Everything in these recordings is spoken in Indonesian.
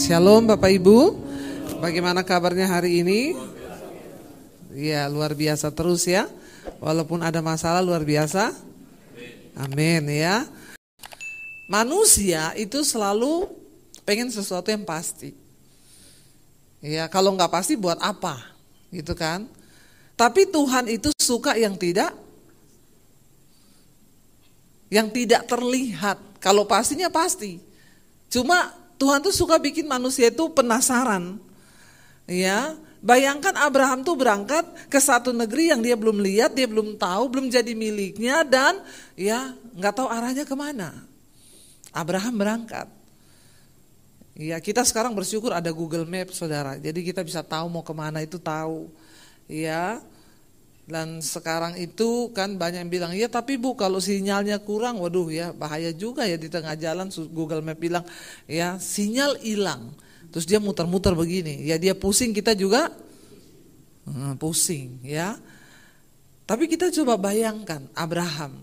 Shalom Bapak Ibu, bagaimana kabarnya hari ini? Ya, luar biasa terus ya. Walaupun ada masalah luar biasa. Amin ya. Manusia itu selalu pengen sesuatu yang pasti. Ya, kalau nggak pasti buat apa? Gitu kan? Tapi Tuhan itu suka yang tidak terlihat. Kalau pastinya pasti. Cuma Tuhan tuh suka bikin manusia itu penasaran. Ya, bayangkan Abraham tuh berangkat ke satu negeri yang dia belum lihat, dia belum tahu, belum jadi miliknya, dan ya nggak tahu arahnya kemana. Abraham berangkat. Ya, kita sekarang bersyukur ada Google Maps, saudara. Jadi kita bisa tahu mau kemana itu tahu. Ya. Dan sekarang itu kan banyak yang bilang, ya tapi Bu kalau sinyalnya kurang, waduh ya bahaya juga ya di tengah jalan. Google Map bilang ya sinyal hilang, terus dia muter-muter begini, ya dia pusing, kita juga pusing ya. Tapi kita coba bayangkan Abraham,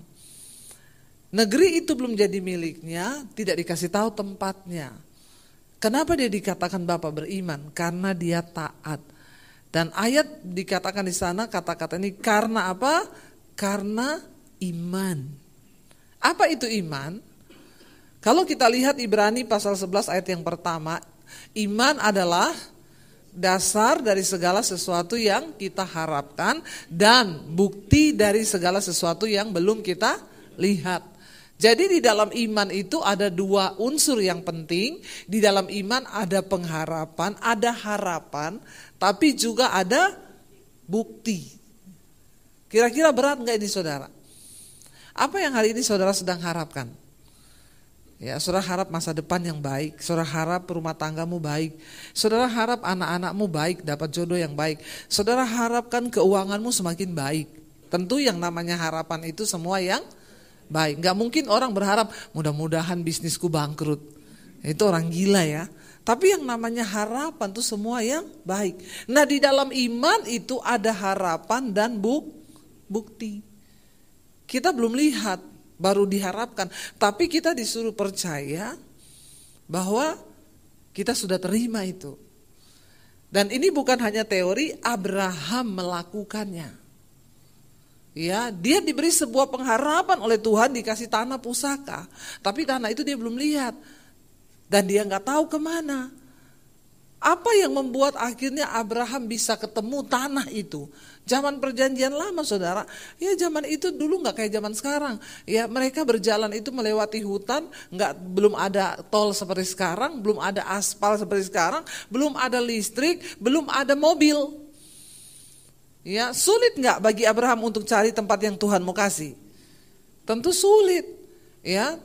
negeri itu belum jadi miliknya, tidak dikasih tahu tempatnya. Kenapa dia dikatakan bapak beriman? Karena dia taat. Dan ayat dikatakan di sana kata-kata ini karena apa? Karena iman. Apa itu iman? Kalau kita lihat Ibrani pasal 11 ayat yang pertama, iman adalah dasar dari segala sesuatu yang kita harapkan dan bukti dari segala sesuatu yang belum kita lihat. Jadi di dalam iman itu ada dua unsur yang penting. Di dalam iman ada pengharapan, ada harapan, tapi juga ada bukti. Kira-kira berat enggak ini saudara? Apa yang hari ini saudara sedang harapkan? Ya, saudara harap masa depan yang baik, saudara harap rumah tanggamu baik, saudara harap anak-anakmu baik, dapat jodoh yang baik, saudara harapkan keuanganmu semakin baik. Tentu yang namanya harapan itu semua yang baik. Gak mungkin orang berharap mudah-mudahan bisnisku bangkrut. Itu orang gila ya. Tapi yang namanya harapan itu semua yang baik. Nah di dalam iman itu ada harapan dan bukti. Kita belum lihat, baru diharapkan. Tapi kita disuruh percaya bahwa kita sudah terima itu. Dan ini bukan hanya teori, Abraham melakukannya. Ya, dia diberi sebuah pengharapan oleh Tuhan, dikasih tanah pusaka. Tapi tanah itu dia belum lihat. Dan dia gak tahu kemana. Apa yang membuat akhirnya Abraham bisa ketemu tanah itu? Zaman perjanjian lama saudara. Ya zaman itu dulu gak kayak zaman sekarang. Ya mereka berjalan itu melewati hutan. Belum ada tol seperti sekarang. Belum ada aspal seperti sekarang. Belum ada listrik. Belum ada mobil. Ya, sulit nggak bagi Abraham untuk cari tempat yang Tuhan mau kasih? Tentu sulit. Ya,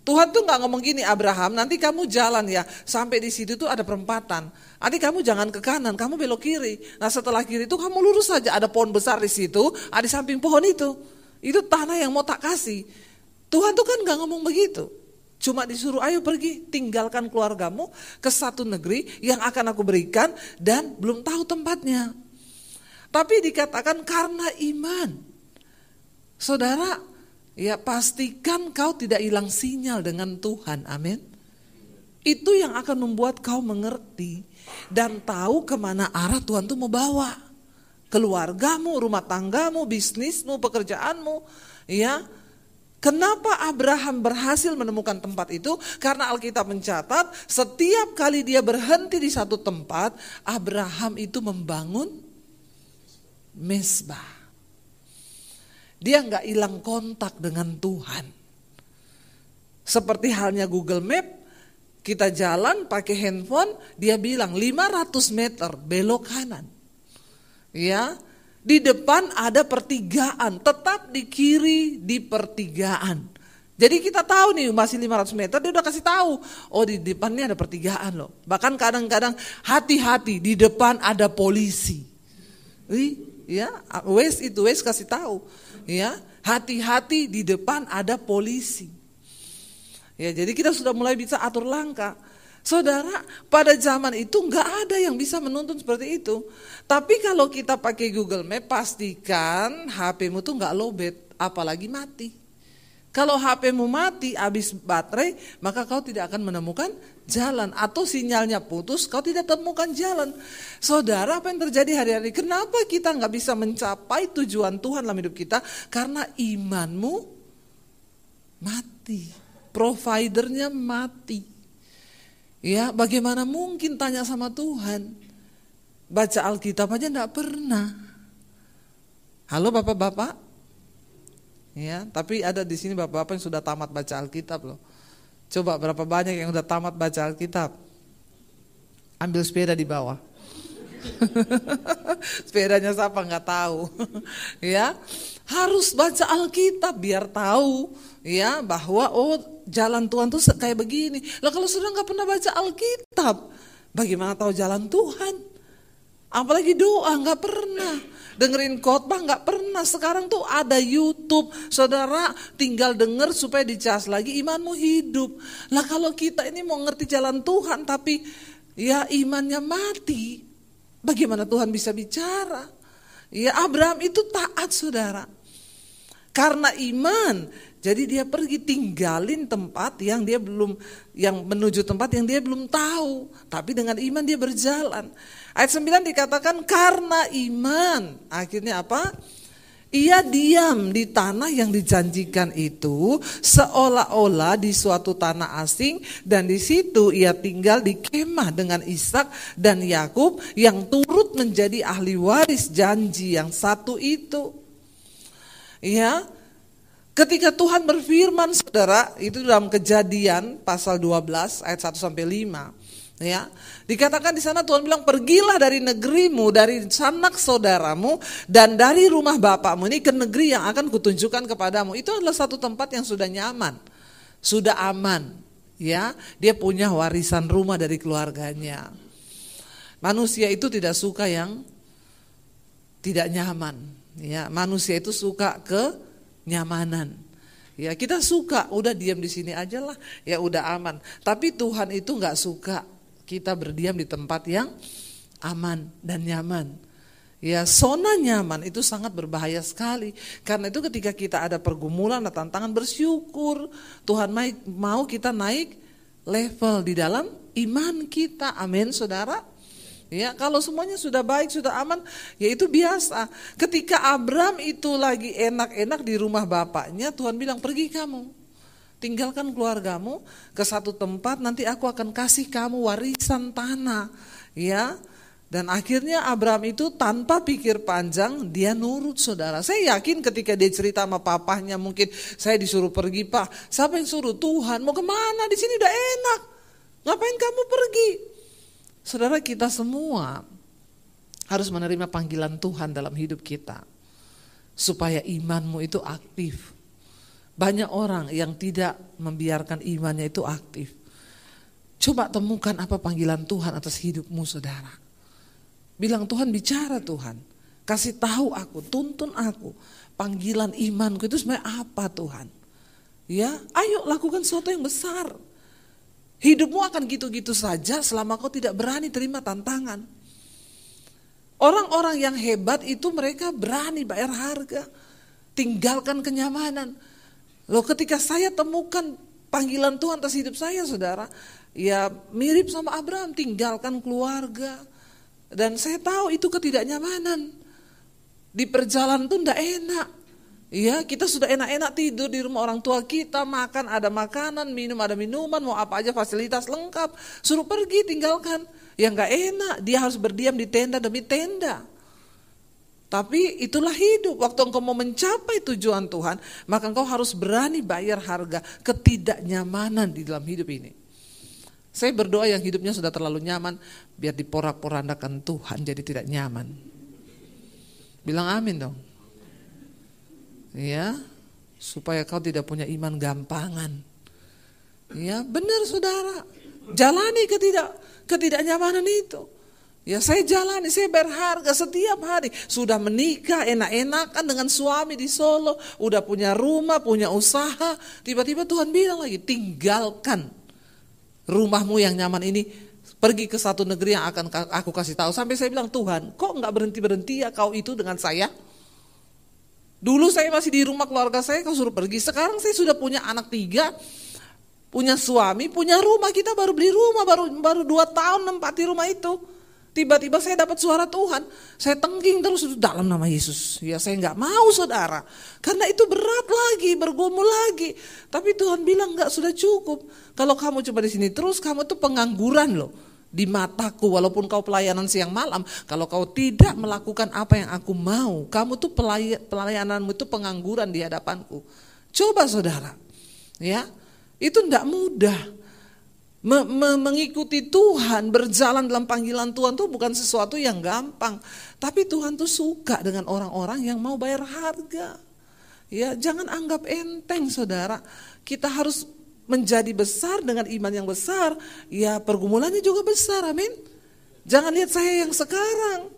Tuhan tuh nggak ngomong gini, Abraham, nanti kamu jalan ya, sampai di situ tuh ada perempatan. Nanti kamu jangan ke kanan, kamu belok kiri. Nah setelah kiri itu kamu lurus saja, ada pohon besar di situ, ada di samping pohon itu tanah yang mau tak kasih. Tuhan tuh kan nggak ngomong begitu. Cuma disuruh ayo pergi, tinggalkan keluargamu ke satu negeri yang akan aku berikan dan belum tahu tempatnya. Tapi dikatakan karena iman. Saudara, ya pastikan kau tidak hilang sinyal dengan Tuhan, amin. Itu yang akan membuat kau mengerti dan tahu kemana arah Tuhan tuh mau bawa. Keluargamu, rumah tanggamu, bisnismu, pekerjaanmu. Ya, kenapa Abraham berhasil menemukan tempat itu? Karena Alkitab mencatat setiap kali dia berhenti di satu tempat, Abraham itu membangun mesbah. Dia nggak hilang kontak dengan Tuhan. Seperti halnya Google Map, kita jalan pakai handphone, dia bilang 500 meter belok kanan. Ya, di depan ada pertigaan, tetap di kiri di pertigaan. Jadi kita tahu nih masih 500 meter, dia udah kasih tahu. Oh di depannya ada pertigaan loh. Bahkan kadang-kadang hati-hati di depan ada polisi. Ya, Waze kasih tahu, ya, hati-hati di depan ada polisi. Ya, jadi kita sudah mulai bisa atur langkah. Saudara, pada zaman itu nggak ada yang bisa menuntun seperti itu. Tapi kalau kita pakai Google Map, pastikan HP-mu tuh nggak lowbat, apalagi mati. Kalau HP-mu mati, habis baterai, maka kau tidak akan menemukan jalan. Atau sinyalnya putus, kau tidak temukan jalan. Saudara, apa yang terjadi hari-hari? Kenapa kita nggak bisa mencapai tujuan Tuhan dalam hidup kita? Karena imanmu mati. Providernya mati. Ya, bagaimana mungkin tanya sama Tuhan? Baca Alkitab aja nggak pernah. Halo Bapak-bapak? Ya, tapi ada di sini bapak-bapak yang sudah tamat baca Alkitab loh. Coba berapa banyak yang sudah tamat baca Alkitab? Ambil sepeda di bawah. Sepedanya siapa nggak tahu. Ya, harus baca Alkitab biar tahu ya bahwa jalan Tuhan tuh kayak begini. Lah kalau sudah nggak pernah baca Alkitab, bagaimana tahu jalan Tuhan? Apalagi doa nggak pernah. Dengerin khotbah nggak pernah. Sekarang tuh ada YouTube, saudara tinggal denger supaya dicas lagi imanmu hidup. Lah kalau kita ini mau ngerti jalan Tuhan tapi ya imannya mati, bagaimana Tuhan bisa bicara? Ya Abraham itu taat saudara, karena iman. Jadi dia pergi tinggalin tempat yang dia belum, yang menuju tempat yang dia belum tahu. Tapi dengan iman dia berjalan. Ayat 9 dikatakan karena iman. Akhirnya apa? Ia diam di tanah yang dijanjikan itu seolah-olah di suatu tanah asing. Dan di situ ia tinggal di kemah dengan Ishak dan Yakub yang turut menjadi ahli waris janji yang satu itu. Ya. Ketika Tuhan berfirman saudara, itu dalam Kejadian pasal 12 ayat 1 sampai 5. Ya, dikatakan di sana Tuhan bilang, pergilah dari negerimu, dari sanak saudaramu dan dari rumah bapakmu ini ke negeri yang akan kutunjukkan kepadamu. Itu adalah satu tempat yang sudah nyaman, sudah aman. Ya, dia punya warisan rumah dari keluarganya. Manusia itu tidak suka yang tidak nyaman. Ya, manusia itu suka kenyamanan. Ya kita suka, udah diam di sini aja lah, ya udah aman. Tapi Tuhan itu nggak suka kita berdiam di tempat yang aman dan nyaman. Ya zona nyaman itu sangat berbahaya sekali. Karena itu ketika kita ada pergumulan, ada tantangan, bersyukur Tuhan mau kita naik level di dalam iman kita. Amin saudara. Ya, kalau semuanya sudah baik, sudah aman, ya itu biasa. Ketika Abraham itu lagi enak-enak di rumah bapaknya, Tuhan bilang, pergi kamu, tinggalkan keluargamu ke satu tempat, nanti aku akan kasih kamu warisan tanah. Ya, dan akhirnya Abraham itu tanpa pikir panjang, dia nurut saudara. Saya yakin ketika dia cerita sama papahnya, mungkin saya disuruh pergi pak, siapa yang suruh? Tuhan. Mau kemana? Di sini udah enak, ngapain kamu pergi? Saudara, kita semua harus menerima panggilan Tuhan dalam hidup kita supaya imanmu itu aktif. Banyak orang yang tidak membiarkan imannya itu aktif. Coba temukan apa panggilan Tuhan atas hidupmu saudara. Bilang, Tuhan bicara Tuhan, kasih tahu aku, tuntun aku. Panggilan imanku itu sebenarnya apa Tuhan? Ya, ayo lakukan sesuatu yang besar. Hidupmu akan gitu-gitu saja selama kau tidak berani terima tantangan. Orang-orang yang hebat itu mereka berani bayar harga, tinggalkan kenyamanan. Loh, ketika saya temukan panggilan Tuhan atas hidup saya saudara, ya mirip sama Abraham, tinggalkan keluarga. Dan saya tahu itu ketidaknyamanan. Di perjalanan itu enggak enak. Ya, kita sudah enak-enak tidur di rumah orang tua kita, makan ada makanan, minum ada minuman, mau apa aja fasilitas lengkap. Suruh pergi, tinggalkan. Ya enggak enak, dia harus berdiam di tenda demi tenda. Tapi itulah hidup. Waktu engkau mau mencapai tujuan Tuhan, maka engkau harus berani bayar harga ketidaknyamanan di dalam hidup ini. Saya berdoa yang hidupnya sudah terlalu nyaman, biar diporak-porandakan Tuhan jadi tidak nyaman. Bilang amin dong. Ya, supaya kau tidak punya iman gampangan. Ya, benar saudara. Jalani ketidaknyamanan itu. Ya, saya jalani, saya berharga setiap hari. Sudah menikah, enak-enakan dengan suami di Solo, udah punya rumah, punya usaha. Tiba-tiba Tuhan bilang lagi, tinggalkan rumahmu yang nyaman ini, pergi ke satu negeri yang akan aku kasih tahu. Sampai saya bilang, Tuhan, kok enggak berhenti-berhenti ya kau itu dengan saya? Dulu saya masih di rumah keluarga saya, kau suruh pergi. Sekarang saya sudah punya anak 3, punya suami, punya rumah. Kita baru beli rumah, baru 2 tahun nempati rumah itu. Tiba-tiba saya dapat suara Tuhan, saya tengking terus dalam nama Yesus. Ya saya nggak mau saudara, karena itu berat lagi, bergumul lagi. Tapi Tuhan bilang nggak, sudah cukup. Kalau kamu coba di sini terus, kamu tuh pengangguran loh di mataku. Walaupun kau pelayanan siang malam, kalau kau tidak melakukan apa yang aku mau, kamu tuh pelayananmu itu pengangguran di hadapanku. Coba saudara, ya itu nggak mudah. Mengikuti Tuhan, berjalan dalam panggilan Tuhan tuh bukan sesuatu yang gampang. Tapi Tuhan tuh suka dengan orang-orang yang mau bayar harga. Ya, jangan anggap enteng saudara. Kita harus menjadi besar dengan iman yang besar. Ya, pergumulannya juga besar, amin. Jangan lihat saya yang sekarang.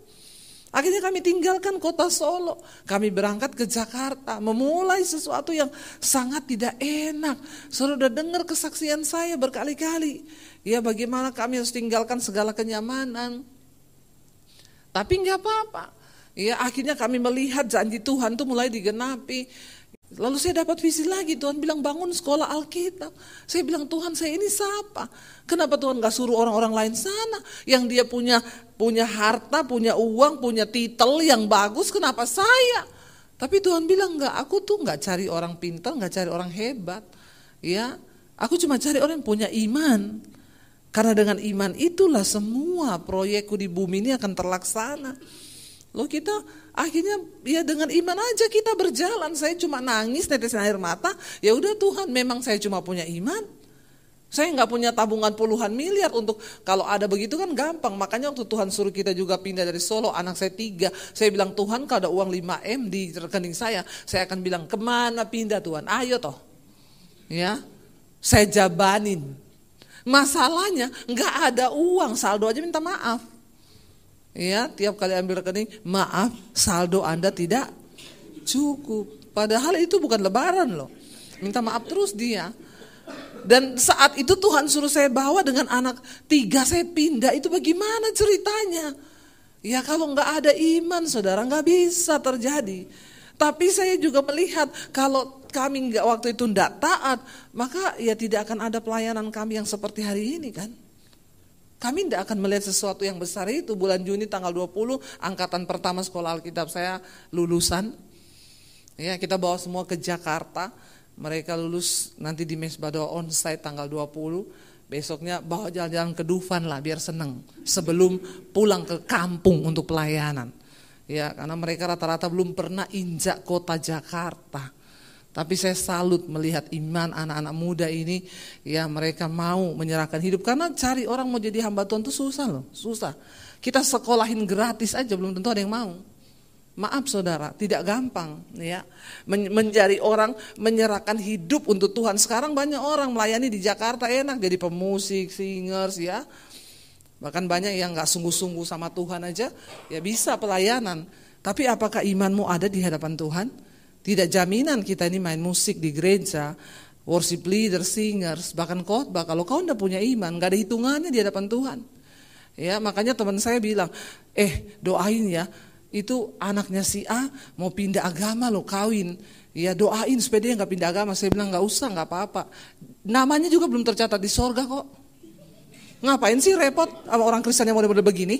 Akhirnya kami tinggalkan kota Solo, kami berangkat ke Jakarta, memulai sesuatu yang sangat tidak enak. Saudara udah dengar kesaksian saya berkali-kali. Ya bagaimana kami harus tinggalkan segala kenyamanan. Tapi nggak apa-apa. Ya akhirnya kami melihat janji Tuhan tuh mulai digenapi. Lalu saya dapat visi lagi, Tuhan bilang bangun sekolah Alkitab. Saya bilang Tuhan saya ini siapa? Kenapa Tuhan gak suruh orang-orang lain sana? Yang dia punya harta, punya uang, punya titel yang bagus, kenapa saya? Tapi Tuhan bilang enggak, aku tuh gak cari orang pintar, gak cari orang hebat. Ya, aku cuma cari orang yang punya iman. Karena dengan iman itulah semua proyekku di bumi ini akan terlaksana. Loh kita akhirnya ya dengan iman aja kita berjalan. Saya cuma nangis, tetesan air mata. Ya udah Tuhan, memang saya cuma punya iman. Saya nggak punya tabungan puluhan miliar untuk kalau ada begitu kan gampang. Makanya waktu Tuhan suruh kita juga pindah dari Solo, anak saya 3. Saya bilang Tuhan kalau ada uang 5M di rekening saya akan bilang kemana pindah Tuhan? Ayo toh, ya saya jabanin. Masalahnya nggak ada uang, saldo aja minta maaf. Ya, tiap kali ambil rekening, maaf, saldo Anda tidak cukup. Padahal itu bukan lebaran loh. Minta maaf terus dia. Dan saat itu Tuhan suruh saya bawa dengan anak 3 saya pindah. Itu bagaimana ceritanya? Ya kalau nggak ada iman saudara nggak bisa terjadi. Tapi saya juga melihat kalau kami nggak waktu itu nggak taat, maka ya tidak akan ada pelayanan kami yang seperti hari ini kan. Kami tidak akan melihat sesuatu yang besar itu. Bulan Juni tanggal 20, angkatan pertama sekolah Alkitab saya lulusan. Ya, kita bawa semua ke Jakarta. Mereka lulus nanti di Mesbado onsite tanggal 20. Besoknya bawa jalan-jalan ke Dufan lah biar seneng. Sebelum pulang ke kampung untuk pelayanan. Ya, karena mereka rata-rata belum pernah injak kota Jakarta. Tapi saya salut melihat iman anak-anak muda ini, ya mereka mau menyerahkan hidup. Karena cari orang mau jadi hamba Tuhan itu susah loh, susah. Kita sekolahin gratis aja belum tentu ada yang mau. Maaf saudara, tidak gampang ya. Mencari orang menyerahkan hidup untuk Tuhan. Sekarang banyak orang melayani di Jakarta enak jadi pemusik, singers ya. Bahkan banyak yang gak sungguh-sungguh sama Tuhan aja, ya bisa pelayanan. Tapi apakah imanmu ada di hadapan Tuhan? Tidak jaminan kita ini main musik di gereja, worship leader, singers, bahkan khotbah. Kalau kau tidak punya iman, gak ada hitungannya di hadapan Tuhan. Ya, makanya teman saya bilang, doain ya, itu anaknya si A mau pindah agama lo kawin. Ya doain supaya dia gak pindah agama. Saya bilang gak usah, gak apa-apa. Namanya juga belum tercatat di sorga kok. Ngapain sih repot sama orang Kristen yang model-model begini?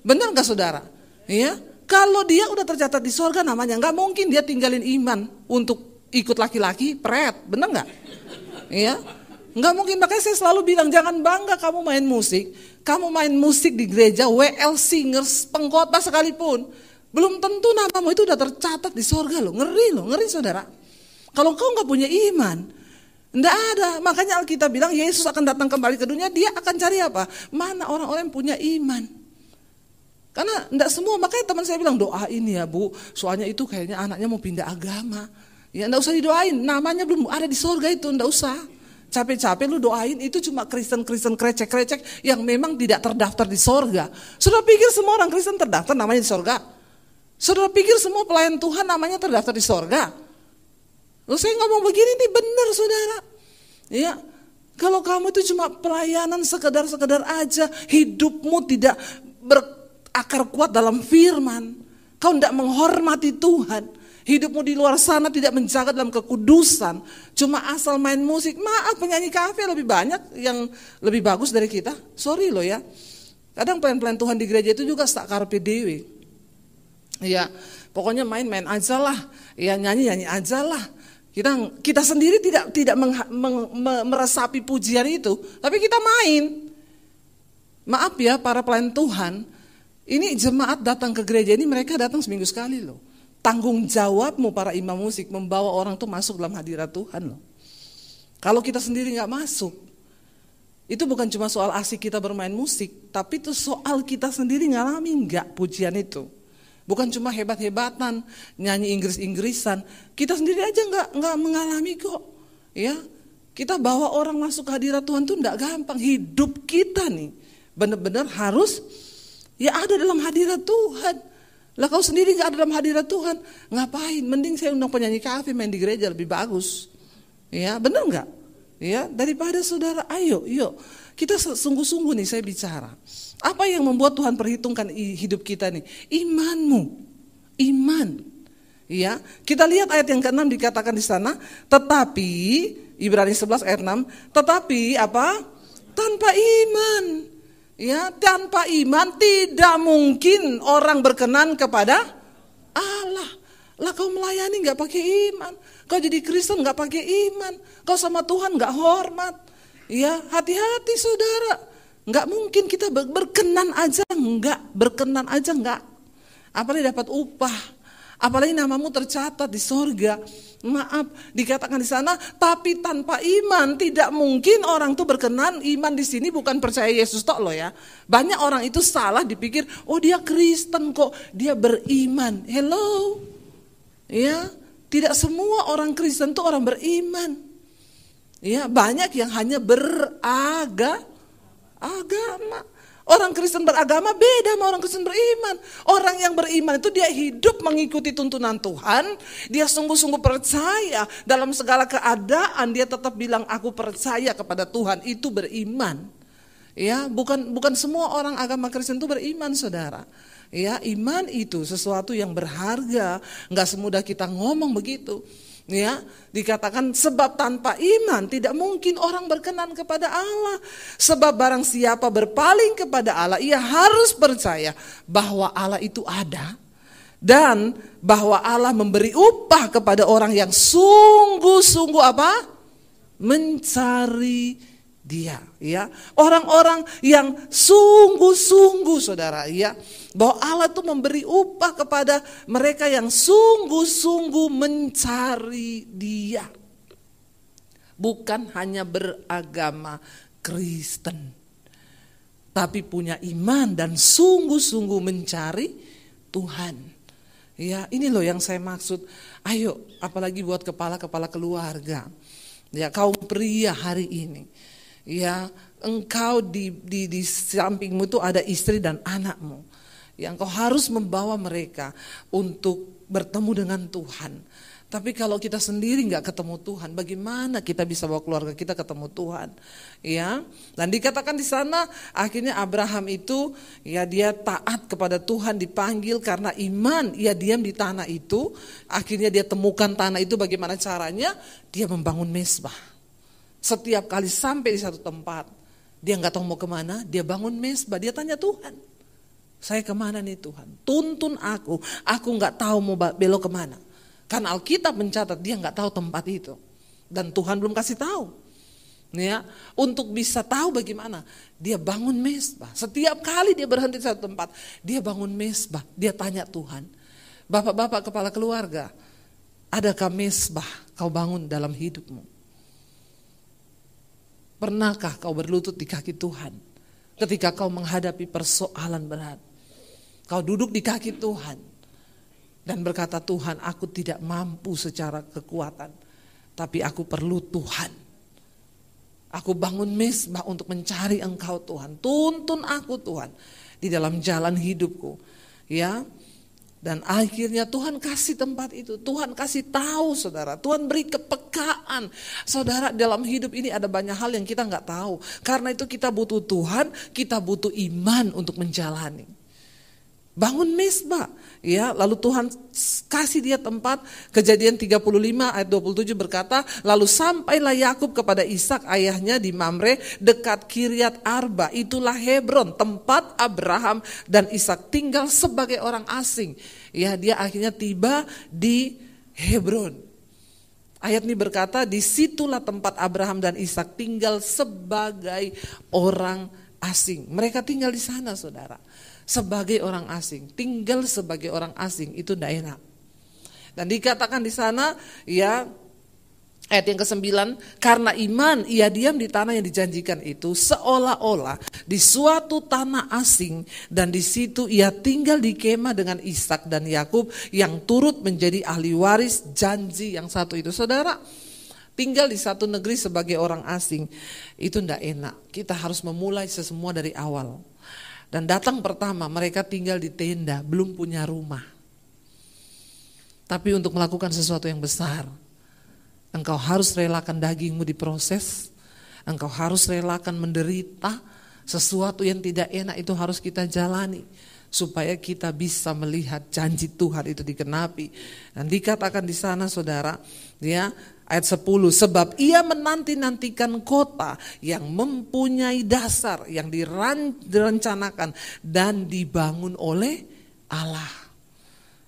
Benar gak saudara? Ya. Kalau dia udah tercatat di sorga namanya, nggak mungkin dia tinggalin iman untuk ikut laki-laki, pret, bener nggak? Iya, nggak mungkin. Makanya saya selalu bilang jangan bangga kamu main musik di gereja, WL singers, pengkhotbah sekalipun, belum tentu namamu itu udah tercatat di sorga loh, ngeri saudara. Kalau kau nggak punya iman, nggak ada. Makanya Alkitab bilang Yesus akan datang kembali ke dunia, dia akan cari apa? Mana orang-orang yang punya iman? Karena enggak semua, makanya teman saya bilang doain ya Bu, soalnya itu kayaknya anaknya mau pindah agama. Ya enggak usah didoain, namanya belum ada di sorga itu, enggak usah. Capek-capek lu doain, itu cuma Kristen-Kristen krecek-krecek yang memang tidak terdaftar di sorga. Saudara pikir semua orang Kristen terdaftar namanya di sorga? Saudara pikir semua pelayan Tuhan namanya terdaftar di sorga? Loh saya ngomong begini nih benar saudara. Ya, kalau kamu itu cuma pelayanan sekedar aja, hidupmu tidak akar kuat dalam firman, kau tidak menghormati Tuhan, hidupmu di luar sana tidak menjaga dalam kekudusan, cuma asal main musik, maaf, penyanyi kafe lebih banyak yang lebih bagus dari kita. Sorry loh ya. Kadang pelayan-pelayan Tuhan di gereja itu juga sak karepe dewe. Ya, pokoknya main-main aja lah, ya nyanyi-nyanyi aja lah. Kita sendiri tidak meresapi pujian itu, tapi kita main. Maaf ya para pelayan Tuhan, ini jemaat datang ke gereja ini mereka datang seminggu sekali loh. Tanggung jawabmu para imam musik membawa orang tuh masuk dalam hadirat Tuhan loh. Kalau kita sendiri nggak masuk, itu bukan cuma soal asik kita bermain musik, tapi itu soal kita sendiri ngalami nggak pujian itu. Bukan cuma hebat-hebatan, nyanyi Inggris-Inggrisan, kita sendiri aja nggak mengalami kok. Ya, kita bawa orang masuk ke hadirat Tuhan tuh nggak gampang. Hidup kita nih benar-benar harus ya ada dalam hadirat Tuhan. Lah kau sendiri gak ada dalam hadirat Tuhan, ngapain? Mending saya undang penyanyi kafe main di gereja lebih bagus. Ya, benar nggak? Ya, daripada saudara, ayo, yuk. Kita sungguh-sungguh nih saya bicara. Apa yang membuat Tuhan perhitungkan hidup kita nih? Imanmu. Iman. Ya, kita lihat ayat yang ke-6 dikatakan di sana, tetapi Ibrani 11 ayat 6, tetapi apa? Tanpa iman. Ya, tanpa iman tidak mungkin orang berkenan kepada Allah. Lah kau melayani nggak pakai iman, kau jadi Kristen nggak pakai iman, kau sama Tuhan nggak hormat. Ya, hati-hati saudara, nggak mungkin kita berkenan aja nggak, apalagi dapat upah, apalagi namamu tercatat di sorga. Maaf, dikatakan di sana, tapi tanpa iman tidak mungkin orang itu berkenan. Iman di sini bukan percaya Yesus tok loh ya. Banyak orang itu salah dipikir, oh dia Kristen kok, dia beriman. Hello, ya, tidak semua orang Kristen itu orang beriman. Ya, banyak yang hanya agama. Orang Kristen beragama beda sama orang Kristen beriman. Orang yang beriman itu dia hidup mengikuti tuntunan Tuhan. Dia sungguh-sungguh percaya dalam segala keadaan. Dia tetap bilang aku percaya kepada Tuhan, itu beriman. Ya, bukan semua orang agama Kristen itu beriman, saudara. Ya, iman itu sesuatu yang berharga. Enggak semudah kita ngomong begitu. Ya, dikatakan sebab tanpa iman tidak mungkin orang berkenan kepada Allah. Sebab barang siapa berpaling kepada Allah, ia harus percaya bahwa Allah itu ada dan bahwa Allah memberi upah kepada orang yang sungguh-sungguh apa? Mencari Dia, ya. Orang-orang yang sungguh-sungguh, saudara, ya, bahwa Allah itu memberi upah kepada mereka yang sungguh-sungguh mencari Dia. Bukan hanya beragama Kristen, tapi punya iman dan sungguh-sungguh mencari Tuhan. Ya, ini loh yang saya maksud. Ayo, apalagi buat kepala-kepala keluarga. Ya, kaum pria hari ini. Ya, engkau di sampingmu itu ada istri dan anakmu. Yang engkau harus membawa mereka untuk bertemu dengan Tuhan. Tapi kalau kita sendiri nggak ketemu Tuhan, bagaimana kita bisa bawa keluarga kita ketemu Tuhan? Ya, dan dikatakan di sana akhirnya Abraham itu ya dia taat kepada Tuhan, dipanggil karena iman. Ia diam di tanah itu, akhirnya dia temukan tanah itu bagaimana caranya? Dia membangun mezbah. Setiap kali sampai di satu tempat, dia nggak tahu mau kemana, dia bangun mezbah, dia tanya Tuhan, saya kemana nih Tuhan? Tuntun aku nggak tahu mau belok kemana. Karena Alkitab mencatat dia nggak tahu tempat itu, dan Tuhan belum kasih tahu. Ya, untuk bisa tahu bagaimana, dia bangun mezbah. Setiap kali dia berhenti di satu tempat, dia bangun mezbah, dia tanya Tuhan. Bapak-bapak kepala keluarga, adakah mezbah kau bangun dalam hidupmu? Pernahkah kau berlutut di kaki Tuhan ketika kau menghadapi persoalan berat? Kau duduk di kaki Tuhan dan berkata, Tuhan, aku tidak mampu secara kekuatan, tapi aku perlu Tuhan. Aku bangun mezbah untuk mencari Engkau Tuhan. Tuntun aku Tuhan di dalam jalan hidupku. Ya. Dan akhirnya Tuhan kasih tempat itu, Tuhan kasih tahu saudara, Tuhan beri kepekaan. Saudara, dalam hidup ini ada banyak hal yang kita nggak tahu. Karena itu kita butuh Tuhan, kita butuh iman untuk menjalani. bangun mezbah. Ya, lalu Tuhan kasih dia tempat. Kejadian 35 ayat 27 berkata, lalu sampailah Yakub kepada Ishak ayahnya di Mamre dekat Kiryat Arba. Itulah Hebron, tempat Abraham dan Ishak tinggal sebagai orang asing. Ya, dia akhirnya tiba di Hebron. Ayat ini berkata, disitulah tempat Abraham dan Ishak tinggal sebagai orang asing. Mereka tinggal di sana, saudara. Sebagai orang asing, tinggal sebagai orang asing itu tidak enak. Dan dikatakan di sana, ya, ayat yang ke-9, karena iman ia diam di tanah yang dijanjikan itu seolah-olah di suatu tanah asing, dan di situ ia tinggal di kemah dengan Ishak dan Yakub yang turut menjadi ahli waris janji yang satu itu. Saudara, tinggal di satu negeri sebagai orang asing itu tidak enak. Kita harus memulai sesemua dari awal. Dan datang pertama mereka tinggal di tenda, belum punya rumah. Tapi untuk melakukan sesuatu yang besar, engkau harus relakan dagingmu diproses, engkau harus relakan menderita, sesuatu yang tidak enak itu harus kita jalani, supaya kita bisa melihat janji Tuhan itu dikenapi. Dan dikatakan di sana, saudara, ya, ayat 10, sebab ia menanti-nantikan kota yang mempunyai dasar, yang direncanakan dan dibangun oleh Allah.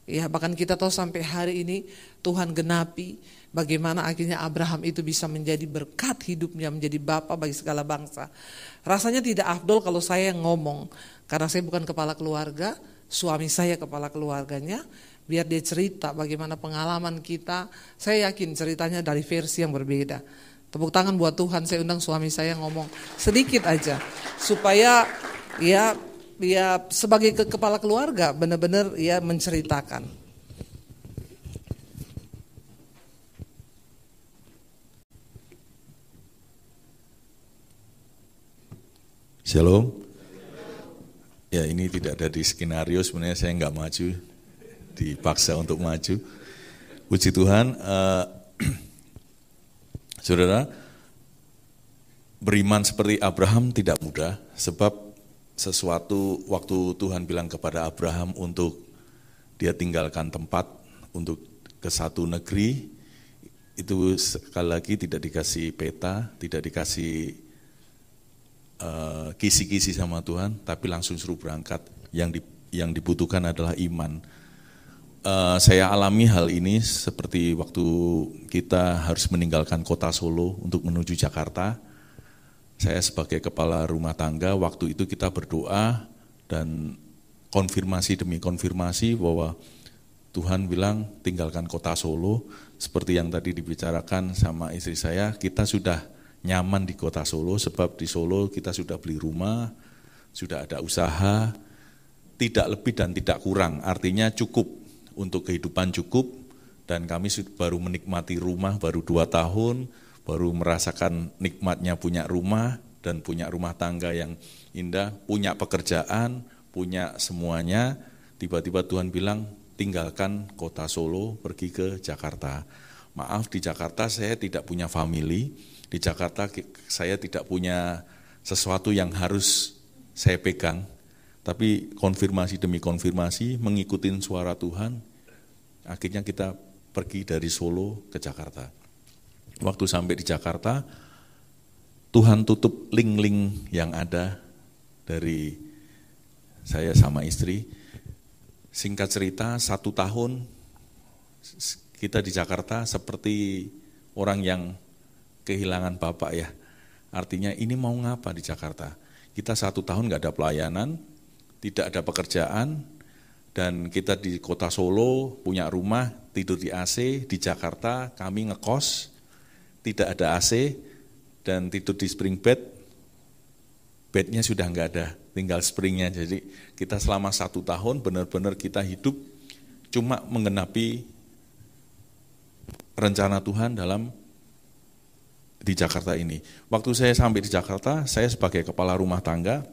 Ya, bahkan kita tahu sampai hari ini Tuhan genapi bagaimana akhirnya Abraham itu bisa menjadi berkat hidupnya, menjadi bapa bagi segala bangsa. Rasanya tidak afdol kalau saya yang ngomong, karena saya bukan kepala keluarga, suami saya kepala keluarganya. Biar dia cerita bagaimana pengalaman kita. Saya yakin ceritanya dari versi yang berbeda. Tepuk tangan buat Tuhan, saya undang suami saya ngomong sedikit aja. Supaya ya sebagai kepala keluarga benar-benar ya menceritakan. Shalom. Ya, ini tidak ada di skenario, sebenarnya saya nggak maju. Dipaksa untuk maju. Puji Tuhan, saudara, beriman seperti Abraham tidak mudah, sebab sesuatu waktu Tuhan bilang kepada Abraham untuk dia tinggalkan tempat untuk ke satu negeri, itu sekali lagi tidak dikasih peta, tidak dikasih kisi-kisi sama Tuhan, tapi langsung suruh berangkat. Yang dibutuhkan adalah iman. Saya alami hal ini seperti waktu kita harus meninggalkan kota Solo untuk menuju Jakarta. Saya sebagai kepala rumah tangga, waktu itu kita berdoa dan konfirmasi demi konfirmasi bahwa Tuhan bilang tinggalkan kota Solo. Seperti yang tadi dibicarakan sama istri saya, kita sudah nyaman di kota Solo, sebab di Solo kita sudah beli rumah, sudah ada usaha, tidak lebih dan tidak kurang, artinya cukup. Untuk kehidupan cukup, dan kami baru menikmati rumah baru 2 tahun, baru merasakan nikmatnya punya rumah dan punya rumah tangga yang indah, punya pekerjaan, punya semuanya. Tiba-tiba Tuhan bilang tinggalkan kota Solo, pergi ke Jakarta. Maaf, di Jakarta saya tidak punya family, di Jakarta saya tidak punya sesuatu yang harus saya pegang. Tapi konfirmasi demi konfirmasi, mengikuti suara Tuhan, akhirnya kita pergi dari Solo ke Jakarta. Waktu sampai di Jakarta, Tuhan tutup link-link yang ada dari saya sama istri. Singkat cerita, 1 tahun kita di Jakarta seperti orang yang kehilangan bapak ya. Artinya ini mau ngapa di Jakarta? Kita 1 tahun gak ada pelayanan, tidak ada pekerjaan, dan kita di kota Solo punya rumah, tidur di AC. Di Jakarta kami ngekos, tidak ada AC, dan tidur di spring bed. Bednya sudah enggak ada, tinggal springnya. Jadi kita selama 1 tahun benar-benar kita hidup cuma menggenapi rencana Tuhan di Jakarta ini. Waktu saya sampai di Jakarta, saya sebagai kepala rumah tangga,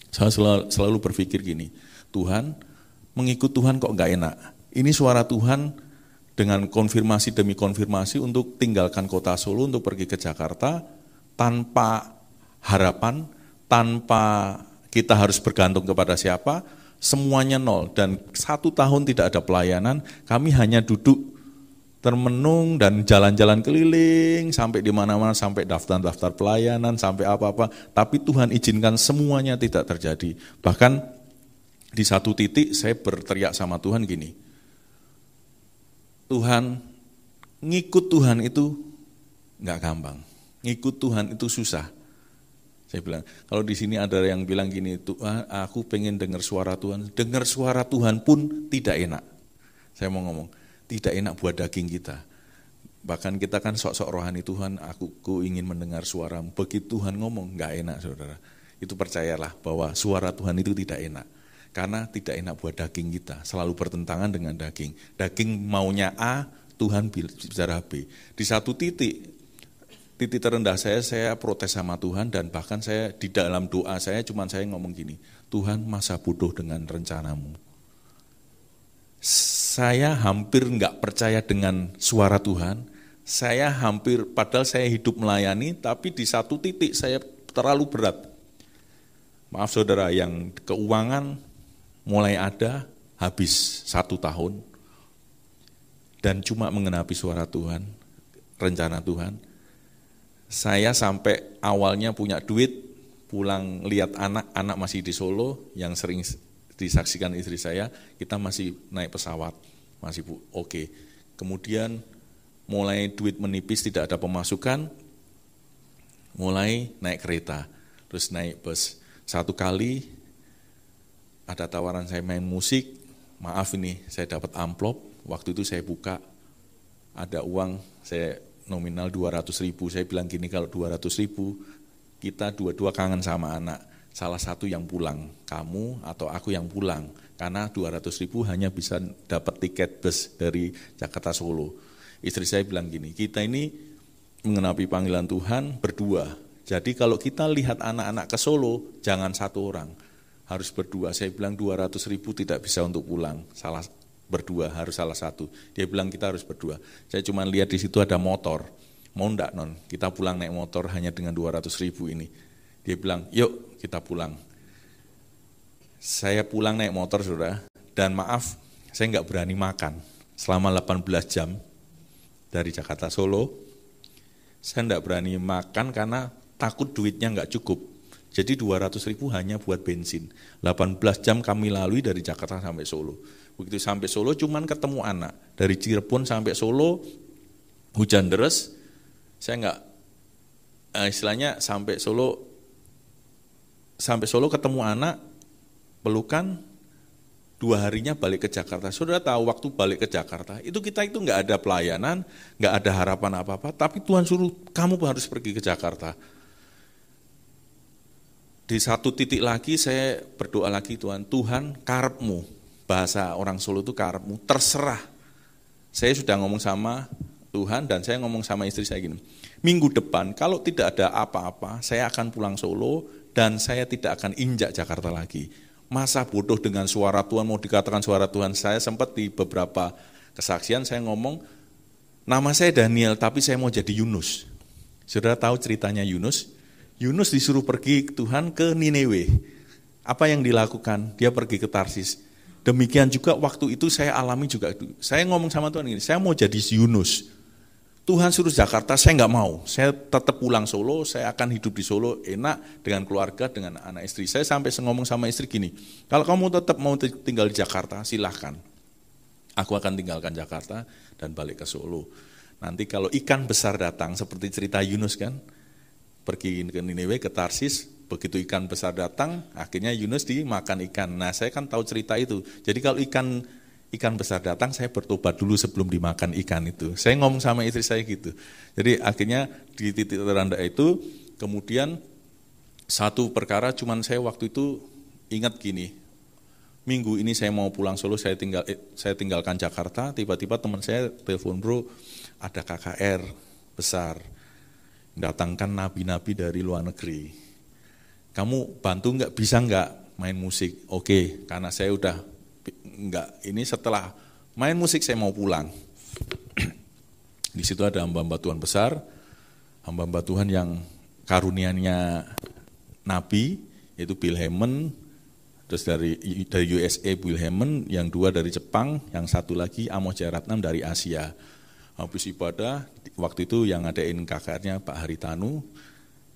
saya selalu berpikir gini, Tuhan, mengikut Tuhan kok enggak enak. Ini suara Tuhan dengan konfirmasi demi konfirmasi untuk tinggalkan kota Solo, untuk pergi ke Jakarta, tanpa harapan, tanpa kita harus bergantung kepada siapa, semuanya nol. Dan 1 tahun tidak ada pelayanan, kami hanya duduk termenung dan jalan-jalan keliling, sampai di mana-mana, sampai daftar-daftar pelayanan, sampai apa-apa. Tapi Tuhan izinkan semuanya tidak terjadi. Bahkan di satu titik saya berteriak sama Tuhan gini, Tuhan, ngikut Tuhan itu enggak gampang, ngikut Tuhan itu susah. Saya bilang, kalau di sini ada yang bilang gini, Tuhan, aku pengen dengar suara Tuhan. Dengar suara Tuhan pun tidak enak. Saya mau ngomong, tidak enak buat daging kita. Bahkan kita kan sok-sok rohani Tuhan, aku ingin mendengar suaramu. Begitu Tuhan ngomong, enggak enak saudara. Itu percayalah bahwa suara Tuhan itu tidak enak. Karena tidak enak buat daging kita, selalu bertentangan dengan daging. Daging maunya A, Tuhan bicara B. Di satu titik terendah saya protes sama Tuhan, dan bahkan saya di dalam doa saya ngomong gini, Tuhan masa bodoh dengan rencanamu. Saya hampir enggak percaya dengan suara Tuhan, saya hampir, padahal saya hidup melayani, tapi di satu titik saya terlalu berat. Maaf saudara, yang keuangan mulai ada, habis 1 tahun, dan cuma mengenapi suara Tuhan, rencana Tuhan. Saya sampai awalnya punya duit, pulang lihat anak masih di Solo, yang sering disaksikan istri saya, kita masih naik pesawat, masih oke. Kemudian mulai duit menipis, tidak ada pemasukan, mulai naik kereta, terus naik bus. Satu kali ada tawaran saya main musik, maaf ini saya dapat amplop, waktu itu saya buka, ada uang, saya nominal 200.000, saya bilang gini, kalau 200.000 kita dua-dua kangen sama anak, salah satu yang pulang, kamu atau aku yang pulang, karena 200.000 hanya bisa dapat tiket bus dari Jakarta Solo. Istri saya bilang gini, kita ini mengenapi panggilan Tuhan berdua, jadi kalau kita lihat anak-anak ke Solo, jangan 1 orang, harus berdua. Saya bilang 200.000 tidak bisa untuk pulang, berdua, harus salah satu. Dia bilang kita harus berdua. Saya cuma lihat di situ ada motor. Mau enggak non? Kita pulang naik motor hanya dengan 200.000 ini. Dia bilang, yuk kita pulang. Saya pulang naik motor saudara, dan maaf, saya enggak berani makan. Selama 18 jam dari Jakarta Solo, saya enggak berani makan karena takut duitnya enggak cukup. Jadi 200.000 hanya buat bensin. 18 jam kami lalui dari Jakarta sampai Solo. Begitu sampai Solo cuman ketemu anak. Dari Cirebon sampai Solo hujan deras. Saya enggak istilahnya sampai Solo ketemu anak, pelukan, 2 harinya balik ke Jakarta. Saudara tahu waktu balik ke Jakarta, kita itu enggak ada pelayanan, enggak ada harapan apa-apa, tapi Tuhan suruh kamu harus pergi ke Jakarta. Di satu titik lagi saya berdoa lagi, Tuhan karepmu, bahasa orang Solo itu karepmu, terserah. Saya sudah ngomong sama Tuhan dan saya ngomong sama istri saya gini, minggu depan kalau tidak ada apa-apa, saya akan pulang Solo dan saya tidak akan injak Jakarta lagi. Masa bodoh dengan suara Tuhan, mau dikatakan suara Tuhan. Saya sempat di beberapa kesaksian saya ngomong, nama saya Daniel tapi saya mau jadi Yunus. Saudara tahu ceritanya Yunus? Yunus disuruh pergi Tuhan ke Niniwe. Apa yang dilakukan? Dia pergi ke Tarsis. Demikian juga waktu itu saya alami juga itu. Saya ngomong sama Tuhan ini, saya mau jadi Yunus. Tuhan suruh Jakarta, saya enggak mau. Saya tetap pulang Solo, saya akan hidup di Solo enak dengan keluarga, dengan anak istri. Saya sampai ngomong sama istri gini, kalau kamu tetap mau tinggal di Jakarta, silahkan. Aku akan tinggalkan Jakarta dan balik ke Solo. Nanti kalau ikan besar datang, seperti cerita Yunus kan, pergi ke Niniwe, ke Tarsis, begitu ikan besar datang, akhirnya Yunus dimakan ikan. Nah saya kan tahu cerita itu, jadi kalau ikan besar datang, saya bertobat dulu sebelum dimakan ikan itu. Saya ngomong sama istri saya gitu. Jadi akhirnya di titik terendah itu, kemudian satu perkara cuman saya waktu itu ingat gini, minggu ini saya mau pulang Solo, saya tinggalkan Jakarta, tiba-tiba teman saya telepon, bro, ada KKR besar, datangkan nabi-nabi dari luar negeri. Kamu bantu enggak, bisa enggak main musik? Oke, karena saya udah enggak, ini setelah main musik saya mau pulang. Di situ ada hamba-hamba Tuhan besar, hamba-hamba Tuhan yang karunianya nabi, yaitu Bill Hamon, Terus dari USA Bill Hammond, yang 2 dari Jepang, yang 1 lagi Amos Jayaratnam dari Asia. Habis ibadah, waktu itu yang ngadain KKR-nya Pak Haritanu,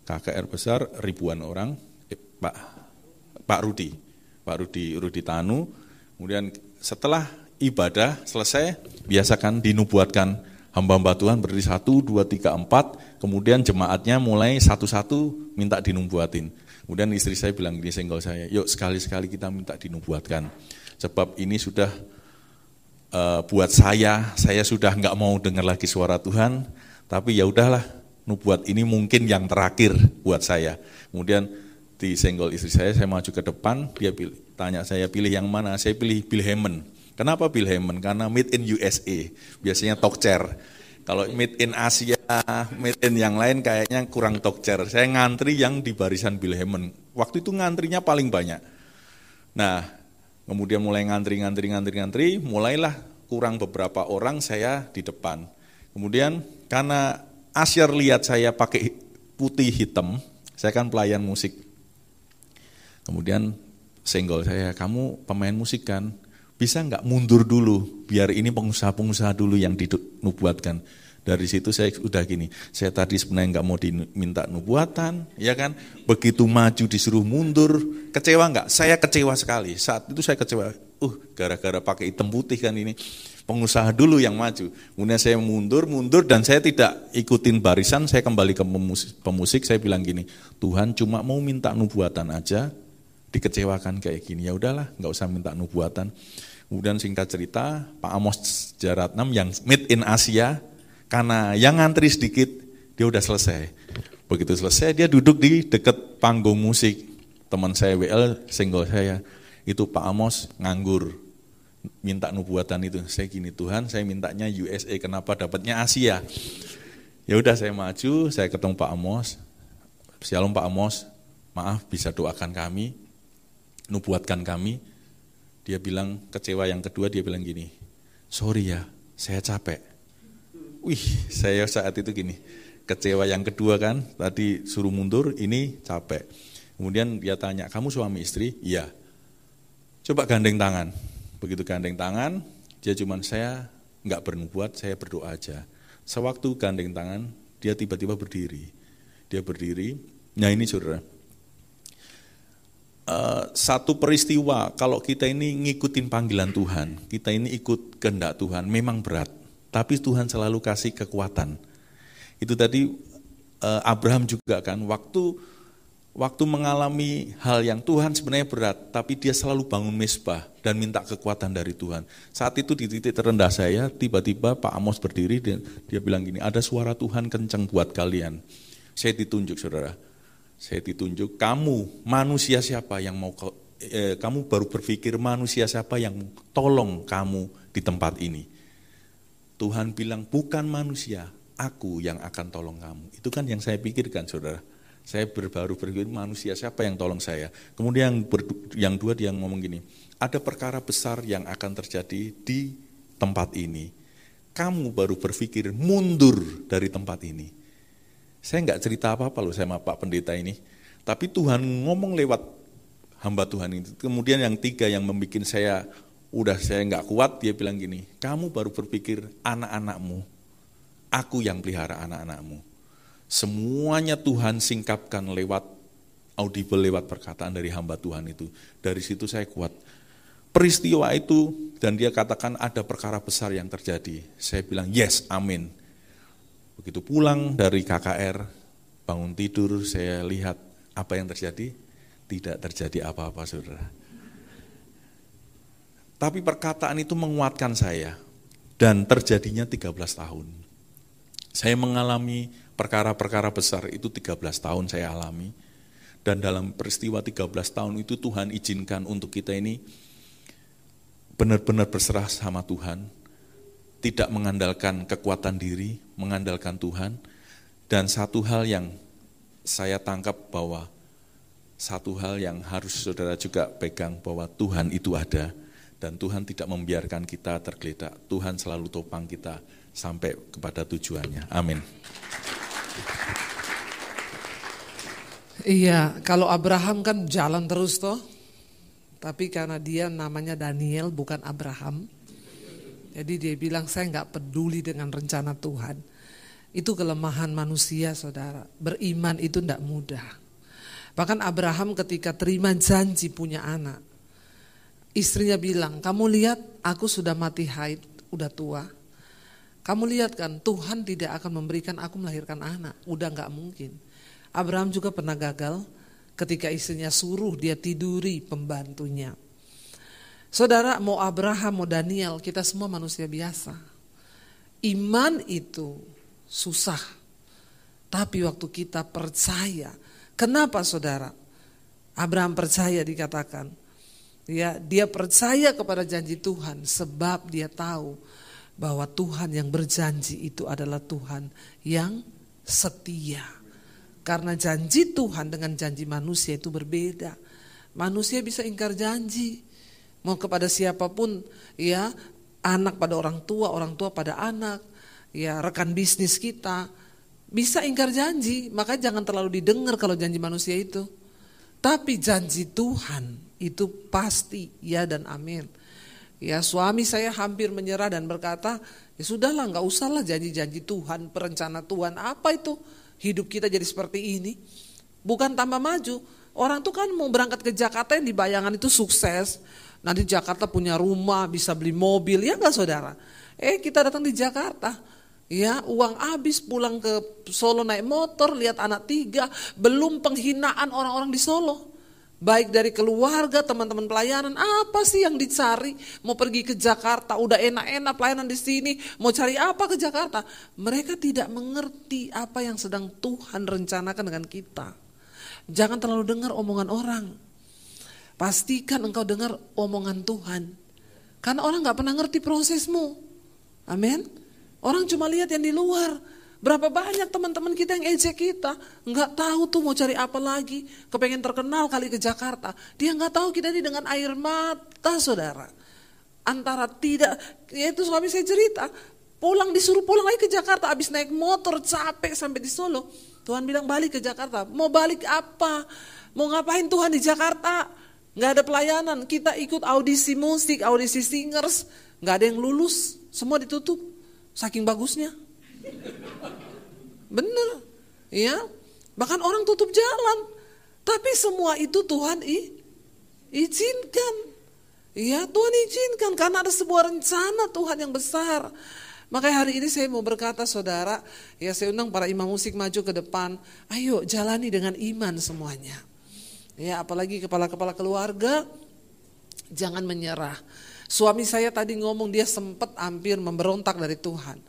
KKR besar ribuan orang, Pak Rudi Tanu. Kemudian setelah ibadah selesai, biasakan dinubuatkan hamba-hamba Tuhan berdiri 1, 2, 3, 4, kemudian jemaatnya mulai satu-satu minta dinubuatin. Kemudian istri saya bilang gini, senggol saya, yuk sekali-sekali kita minta dinubuatkan. Sebab ini sudah buat saya sudah nggak mau dengar lagi suara Tuhan, tapi ya udahlah, nubuat ini mungkin yang terakhir buat saya. Kemudian disenggol istri saya maju ke depan, dia tanya saya pilih yang mana, saya pilih Bill Hammond. Kenapa Bill Hammond? Karena made in USA, biasanya talk chair. Kalau made in Asia, made in yang lain kayaknya kurang talk chair. Saya ngantri yang di barisan Bill Hammond. Waktu itu ngantrinya paling banyak. Nah, kemudian mulai ngantri, mulailah kurang beberapa orang saya di depan. Kemudian karena Asyar lihat saya pakai putih hitam, saya kan pelayan musik. Kemudian senggol saya, kamu pemain musik kan? Bisa nggak mundur dulu, biar ini pengusaha-pengusaha dulu yang dinubuatkan. Dari situ saya udah gini, saya tadi sebenarnya nggak mau diminta nubuatan, ya kan? Begitu maju disuruh mundur, kecewa nggak? Saya kecewa sekali, saat itu saya kecewa, gara-gara pakai hitam putih kan ini, pengusaha dulu yang maju. Kemudian saya mundur dan saya tidak ikutin barisan, saya kembali ke pemusik, saya bilang gini, Tuhan cuma mau minta nubuatan aja, dikecewakan kayak gini, ya udahlah, nggak usah minta nubuatan. Kemudian singkat cerita, Pak Amos Jayaratnam yang made in Asia, karena yang ngantri sedikit, dia udah selesai. Begitu selesai, dia duduk di dekat panggung musik. Teman saya WL, senggol saya, itu Pak Amos nganggur, minta nubuatan itu. Saya gini, Tuhan saya mintanya USA, kenapa dapatnya Asia? Ya udah saya maju, saya ketemu Pak Amos, Shalom Pak Amos, maaf bisa doakan kami, nubuatkan kami. Dia bilang, kecewa yang kedua, dia bilang gini, sorry ya, saya capek. Wih, saya saat itu gini, kecewa yang kedua kan, tadi suruh mundur, ini capek. Kemudian dia tanya, kamu suami istri? Iya. Coba gandeng tangan. Begitu gandeng tangan, dia cuman saya nggak bernubuat, saya berdoa aja. Sewaktu gandeng tangan, dia tiba-tiba berdiri. Dia berdiri, nah ini saudara, satu peristiwa, kalau kita ini ngikutin panggilan Tuhan, kita ini ikut kehendak Tuhan, memang berat, tapi Tuhan selalu kasih kekuatan. Itu tadi Abraham juga kan, waktu mengalami hal yang Tuhan sebenarnya berat, tapi dia selalu bangun mezbah dan minta kekuatan dari Tuhan. Saat itu di titik terendah saya, tiba-tiba Pak Amos berdiri dan dia bilang gini, ada suara Tuhan kenceng buat kalian. Saya ditunjuk saudara. Saya ditunjuk, kamu manusia siapa yang mau, kamu baru berpikir manusia siapa yang tolong kamu di tempat ini. Tuhan bilang bukan manusia, aku yang akan tolong kamu. Itu kan yang saya pikirkan saudara. Saya baru berpikir manusia siapa yang tolong saya. Kemudian yang dua dia ngomong gini, ada perkara besar yang akan terjadi di tempat ini. Kamu baru berpikir mundur dari tempat ini. Saya nggak cerita apa-apa loh sama Pak Pendeta ini, tapi Tuhan ngomong lewat hamba Tuhan itu. Kemudian yang tiga yang membuat saya nggak kuat, dia bilang gini, kamu baru berpikir anak-anakmu, aku yang pelihara anak-anakmu. Semuanya Tuhan singkapkan lewat audible, lewat perkataan dari hamba Tuhan itu. Dari situ saya kuat. Peristiwa itu, dan dia katakan ada perkara besar yang terjadi. Saya bilang yes, amin. Begitu pulang dari KKR, bangun tidur, saya lihat apa yang terjadi, tidak terjadi apa-apa saudara. Tapi perkataan itu menguatkan saya, dan terjadinya 13 tahun. Saya mengalami perkara-perkara besar itu 13 tahun saya alami, dan dalam peristiwa 13 tahun itu Tuhan izinkan untuk kita ini benar-benar berserah sama Tuhan, tidak mengandalkan kekuatan diri, mengandalkan Tuhan. Dan satu hal yang saya tangkap bahwa satu hal yang harus saudara juga pegang bahwa Tuhan itu ada dan Tuhan tidak membiarkan kita tergeletak. Tuhan selalu topang kita sampai kepada tujuannya. Amin. Iya, kalau Abraham kan jalan terus toh. Tapi karena dia namanya Daniel bukan Abraham, jadi dia bilang saya nggak peduli dengan rencana Tuhan. Itu kelemahan manusia, saudara. Beriman itu tidak mudah. Bahkan Abraham ketika terima janji punya anak, istrinya bilang, kamu lihat aku sudah mati haid, udah tua. Kamu lihat kan Tuhan tidak akan memberikan aku melahirkan anak, udah nggak mungkin. Abraham juga pernah gagal ketika istrinya suruh dia tiduri pembantunya. Saudara, mau Abraham, mau Daniel, kita semua manusia biasa. Iman itu susah. Tapi waktu kita percaya, kenapa saudara? Abraham percaya dikatakan. Ya, dia percaya kepada janji Tuhan sebab dia tahu bahwa Tuhan yang berjanji itu adalah Tuhan yang setia. Karena janji Tuhan dengan janji manusia itu berbeda. Manusia bisa ingkar janji. Mau kepada siapapun, ya, anak pada orang tua pada anak, ya, rekan bisnis kita bisa ingkar janji. Makanya jangan terlalu didengar kalau janji manusia itu. Tapi janji Tuhan itu pasti ya dan amin. Ya, suami saya hampir menyerah dan berkata, ya sudahlah, nggak usahlah janji-janji Tuhan, perencana Tuhan, apa itu? Hidup kita jadi seperti ini, bukan tambah maju. Orang tuh kan mau berangkat ke Jakarta yang di bayangan itu sukses. Nanti Jakarta punya rumah, bisa beli mobil, ya enggak saudara? Kita datang di Jakarta, ya uang habis, pulang ke Solo naik motor, lihat anak 3, belum penghinaan orang-orang di Solo. Baik dari keluarga, teman-teman pelayanan, apa sih yang dicari? Mau pergi ke Jakarta, udah enak-enak pelayanan di sini, mau cari apa ke Jakarta? Mereka tidak mengerti apa yang sedang Tuhan rencanakan dengan kita. Jangan terlalu dengar omongan orang. Pastikan engkau dengar omongan Tuhan. Karena orang gak pernah ngerti prosesmu. Amin. Orang cuma lihat yang di luar. Berapa banyak teman-teman kita yang ejek kita, nggak tahu tuh mau cari apa lagi, kepengen terkenal kali ke Jakarta. Dia nggak tahu kita ini dengan air mata, saudara. Antara tidak, ya itu suami saya cerita, disuruh pulang lagi ke Jakarta, abis naik motor capek sampai di Solo. Tuhan bilang balik ke Jakarta. Mau balik apa? Mau ngapain Tuhan di Jakarta? Nggak ada pelayanan. Kita ikut audisi musik, audisi singers, nggak ada yang lulus, semua ditutup, saking bagusnya. Bener, ya. Bahkan orang tutup jalan. Tapi semua itu Tuhan izinkan. Ya, Tuhan izinkan karena ada sebuah rencana Tuhan yang besar. Makanya hari ini saya mau berkata saudara, ya saya undang para imam musik maju ke depan. Ayo jalani dengan iman semuanya. Ya, apalagi kepala-kepala keluarga, jangan menyerah. Suami saya tadi ngomong dia sempat hampir memberontak dari Tuhan.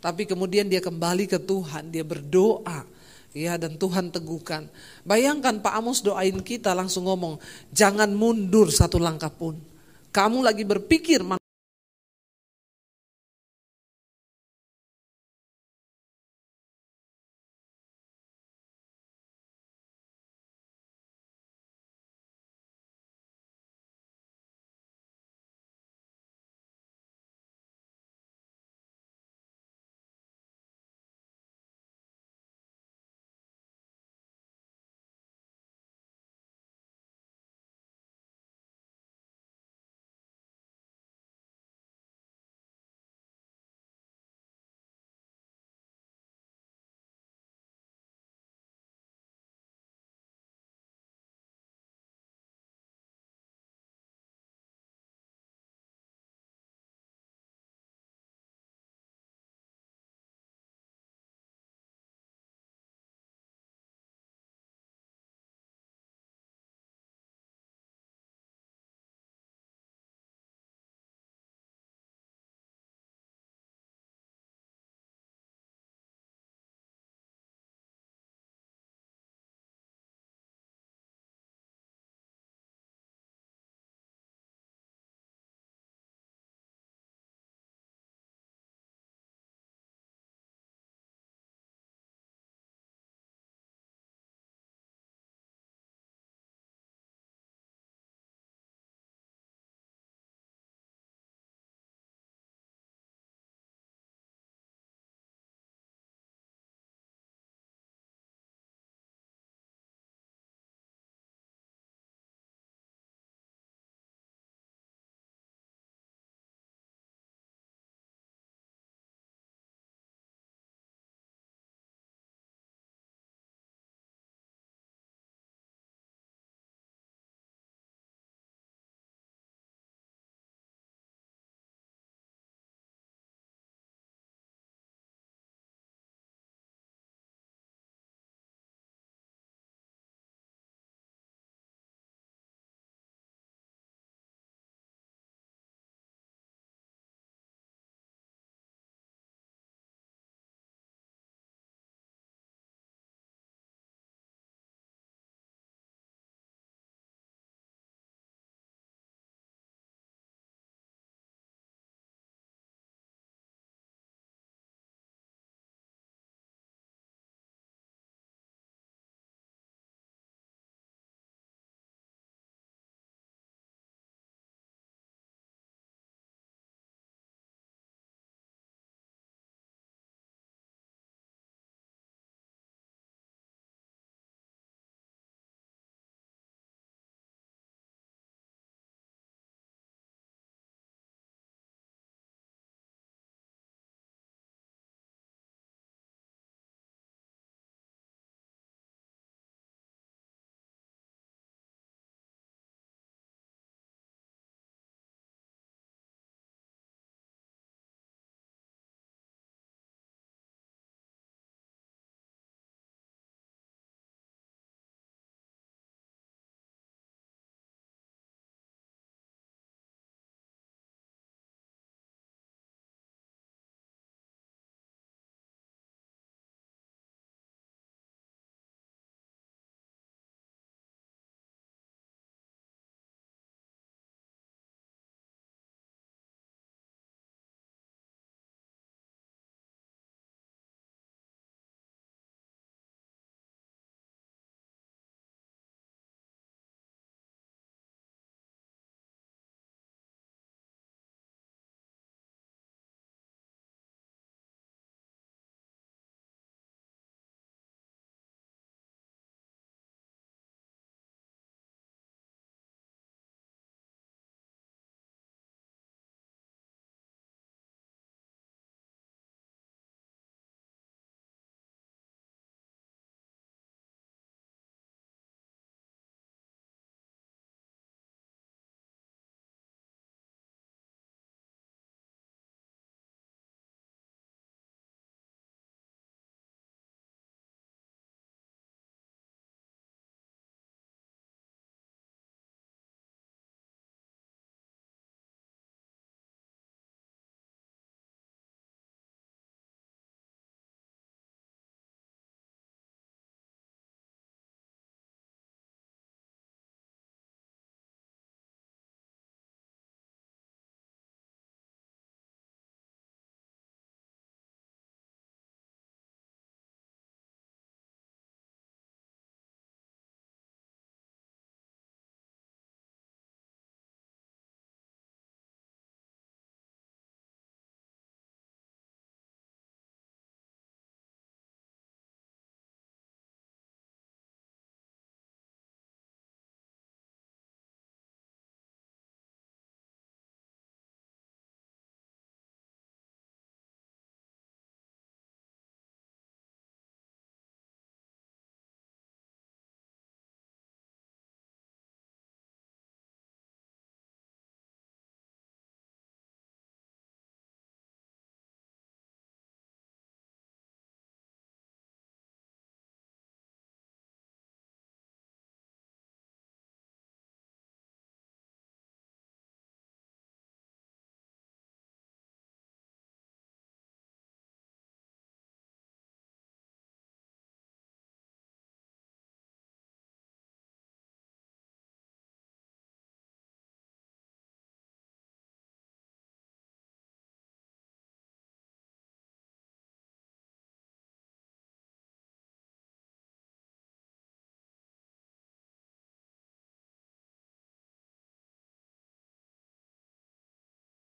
Tapi kemudian dia kembali ke Tuhan, dia berdoa, ya, dan Tuhan teguhkan. Bayangkan Pak Amos doain kita langsung ngomong, jangan mundur satu langkah pun. Kamu lagi berpikir